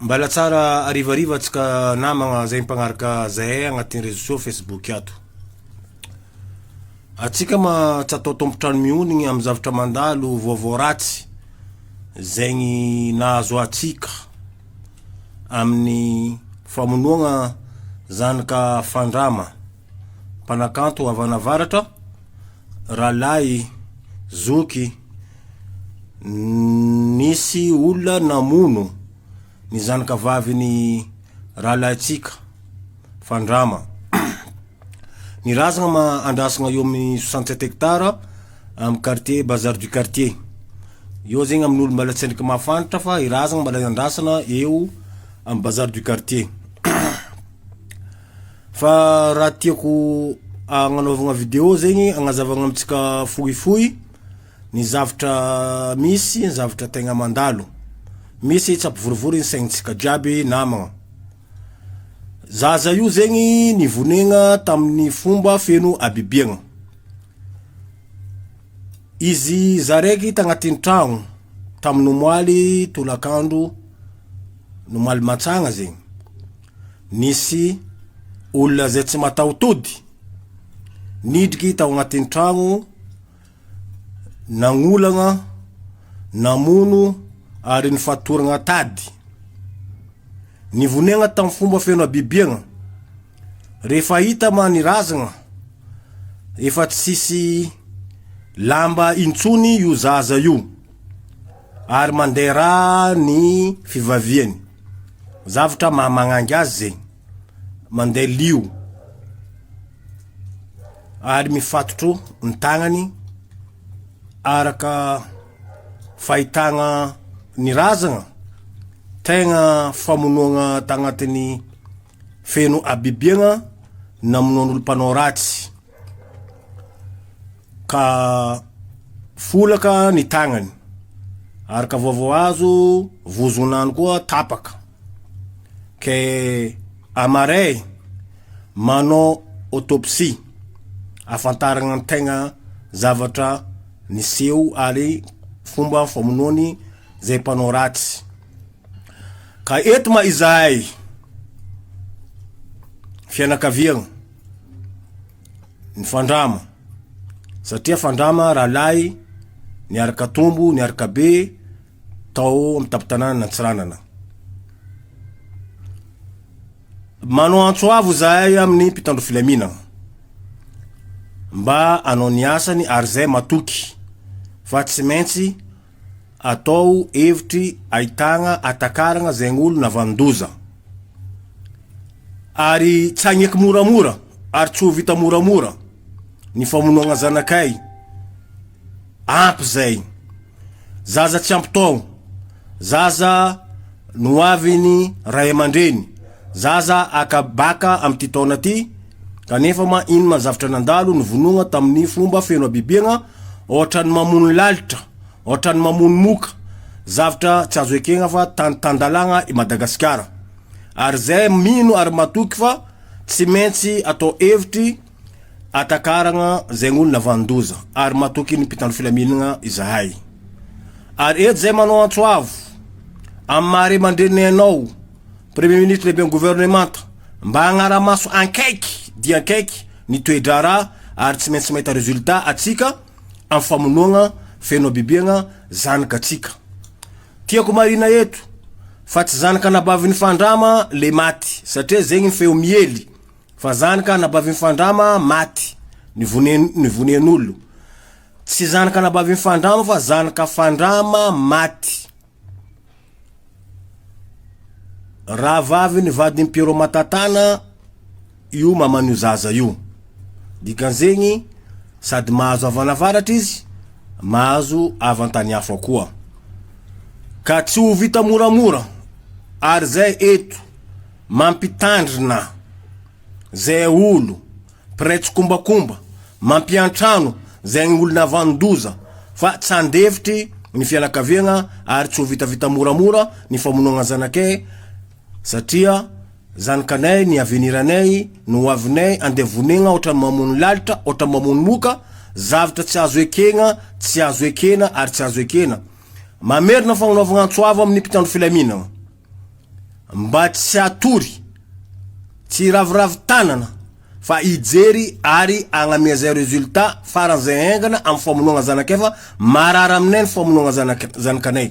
Mbala tsara arivariva tsika namagna zay mpagnaraka zay agnatin'ny réseaux sociaux Facebook ato. Atsika ma tsy atao tompotrano mionigny amin'ny zavatra mandalo vaovao ratsy zegny nahazo atsika amin'ny famonoagna zanaka fandrama mpanakanto avanavaratra ralahy zoky nisy olona namono ny zanaka vaviny ralahintsika fandrama. Ny razagna ma andrasagna eo amin'ny 67 hectares amin'ny quartier Bazar du Quartier. Io zegny amin'olo mbala tsy ndriky mafantatra fa i razagna mbala andrasana eo amin'ny Bazar du Quartier. Fa raha tiako agnanaovagna video zegny agnazavagna amitsika fohifohy ny zavatra misy, ny zavatra tegna mandalo. Misy tsy ampivorivory ny saignintsika jiaby namagna. Zaza io zegny nivonegna tamin'ny fomba feno abibiagna. Izy zaraiky tagnatin'ny tragno tamin'ny nomoaly tolakandro nomoaly matsagna zegny. Nisy olona zay tsy mataotody nidriky tao agnatin'ny tragno nagnolagna namono ary nifatoragna tady. Nivonegna tamin'ny fomba feno abibiagna. Rehefa hita ma ny razagna efa tsisy lamba intsony io zaza io ary mandera ny fivaviany. Zavatra mamangangy azy zegny mandeha lio ary mifatotro ny tagnany araka fahitagna ny razagna tegna famonoagna tagnatin'ny feno abibiagna namonoan'olo mpanao ratsy ka folaka ny tagnany araka vaovao azo vozonany koa tapaka ke amaray manao autopsie afantaragna ny tegna zavatra niseho ary fomba famonoany zay mpanao ratsy. Ka eto ma izahay fianakaviagna ny fandrama satria fandrama ralahy niaraka tombo niaraka be tao amin'ny tapitanana Nantsiranana. Manao antsoavo zahay amin'ny mpitandro filaminagna mba anao ny asany ary zay matoky fa tsy maintsy atao hevitry ahitagna atakaragna zegny olo navandoza ary tsy agneky moramora ary tsy ho vita moramora ny famonoagna zanakay ampy zay. Zaza tsy ampy tao, zaza noaviny ray aman-dreny, zaza akabaka amin'ny ty taona ty kanefa ma ino ma zavatra nandalo nivonogna tamin'ny fomba feno abibiagna ohatra ny mamono lalitra, ohatra ny mamono moka, zavatra tsy azo ekegna fa tandalagna i Madagasikara. Ary zay mino ary matoky fa tsy maintsy atao hevitry atakaragna zegny olo navandoza ary matoky ny mpitandro filaminagna izahay. Ary eto zay manao antsoavo amin'ny mare mandrenenao premier ministre lehibe gouvernemanta mba agnaramaso ankaiky dia ankaiky ny toedrara ary tsy maintsy mahita résultat atsika amin'ny famonoagna feno abibiagna zanaka atsika. Tiako marina eto fa tsy zanaka nabavin'ny fandrama le maty satria zegny feo miely fa zanaka nabavin'ny fandrama maty nivonen'olo. Tsy zanaka nabavin'ny fandrama fa zanaka fandrama maty. Raha vaviny vadiny Piero Matatana io mamanio zaza io. Dikan'zegny sady mahazo avanavaratra izy mahazo avantany hafa koa. Ka tsy ho vita moramora ary zay eto mampitandrina zay olo pretsy kombakomba mampiantrano zay olo navandoza fa tsy andefitry ny fianakaviagna ary tsy ho vitavita moramora ny famonoagna zanakay satria zanakanay ny aveniranay no avinay andevonegna ohatra mamono lalitra ohatra mamono moka zavatra tsy azo ekegna tsy azo ekena ary tsy azo ekena mamerina fagnanovagna antsoavo amin'ny mpitandro filaminagna mba tsy atory tsy ravoravo tanana fa ijery ary agnamia zay résultat faran'izay aingana amin'ny famonoagna zanak'efa marara aminay ny famonoagna zanakanay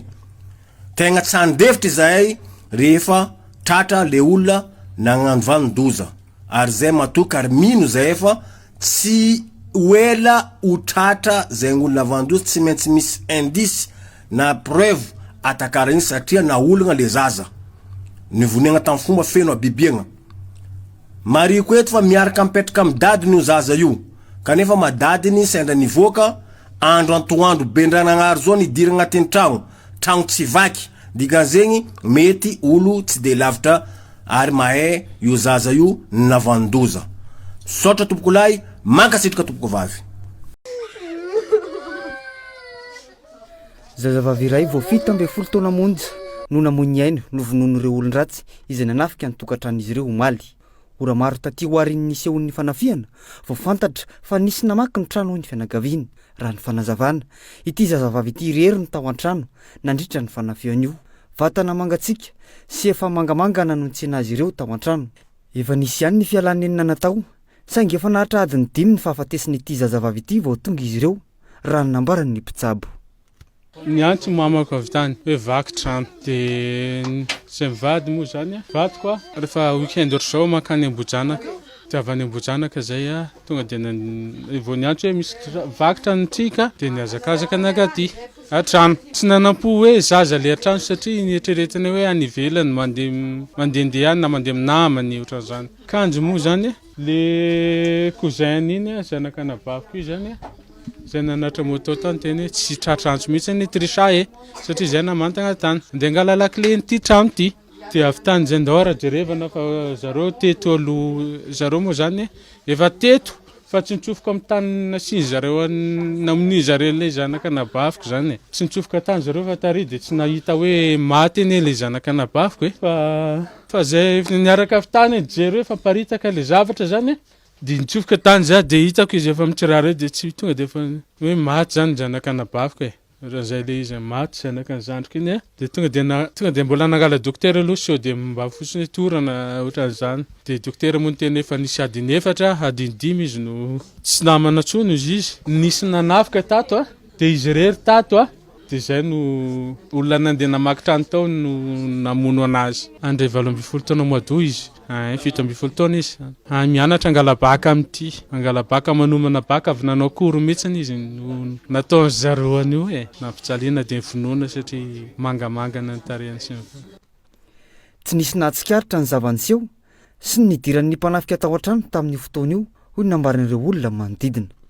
tegna tsy andefitry zahay rehefa tratra le olona nagnano vandoza ary zay matoka ary mino zay efa tsy uela utratra zay olona vandoza tsy maintsy misy indice na preuve atakara iny satria na olagna le zaza nivoniagna tamin'ny fomba feno abibiagna mariko eto fa miaraka mipetraka amin'ny dadiny io zaza io kanefa madadiny sendra nivoaka andro antoandro bendranagnary zao nidiry agnatin'ny tragno tsy vaky dikan'zegny mety olo tsy de lavitra ary mahay io zaza io navandoza sotra tompoko lahy mankasitraka tompoko vavy zazavavy iray vao 17 taona monja no namon'ny aino novononoreo olon-dratsy izay nanafika ny tokantran'izy ireo omaly ora maro taty ho ariny nisehon'ny fanafiana vao fantatra fa nisy namaky ny trano ny fianakaviana raha ny fanazavana ity zazavavy ity irery ny tao an-trano nandritra ny fanafiana io vatana mangatsika sy efa mangamanga nanontsena azy ireo tao an-trano efa nisy ihany ny fialanenina natao saingy efa nahatra adiny 5 ny fahafatesiny ity zazavavy ity vao tonga izy ireo raha ny nambarany ny mpitsabo ny antso mamako avy tany hoe vaky trano de zay mivady moa zany vady koa rehefa weekend ohatr' zao mankany Ambohijanaka de avy any Ambohijanaka zay tonga de vao ny antso hoe misy vaky trano tsika de niazakazaka nagaty atrano tsy nanampo hoe zaza le atrano satria nietreretana hoe any ivelany mandehandeha any na mandeha amin'ny namany ohatran'izany kanjo moa zany le cousin iny zanakanabaviko io zany zay nanatra moto tany teny tsy tratrantso mihitsy ny trisha satria zay namantagna tany de angala lakle ny ty trano ty de avy tany zay ndahora jerevana fa zareo teto zareo moa zany efa teto fa tsy nitsofoka amin'ny tany nasiny zareo namin'ny zareo le zanakanabaviko zany tsy nitsofoka tany zareo fa tary de tsy nahita hoe maty eny le zanakanabaviko fa zay niaraka avy tany jery hoe fa paritaka le zavatra zany de nitsofoka tany za de hitako izy efa mitrarare de tsy tonga de fa hoe maty zany zanakanabaviko raha zay le izy maty zanakan zandriko iny de tonga de mbola nangala dokotera aloha sao de mba fotsiny torana ohatran'izany de dokotera moa niteny efa nisy adiny 4 adiny 5 izy no tsy namana tsony izy nisy nanafika tato de izy rery tato de zay no olona nandeha namaky trano tao no namono anazy andre 12 taona mois d'août izy 17 taona izy mianatra angalabaka amity angalabaka manomana baka avy nanao koro mihitsiny izy no nataony zaroany io nampitsaliana de vonoana satria mangamangana ny tarehany sy tsy nisy nahatsikaritra ny zavaniseho sy ny nidiran'ny mpanafika tao an-trano tamin'ny fotoana io hoy nambaran'ireo olona manodidina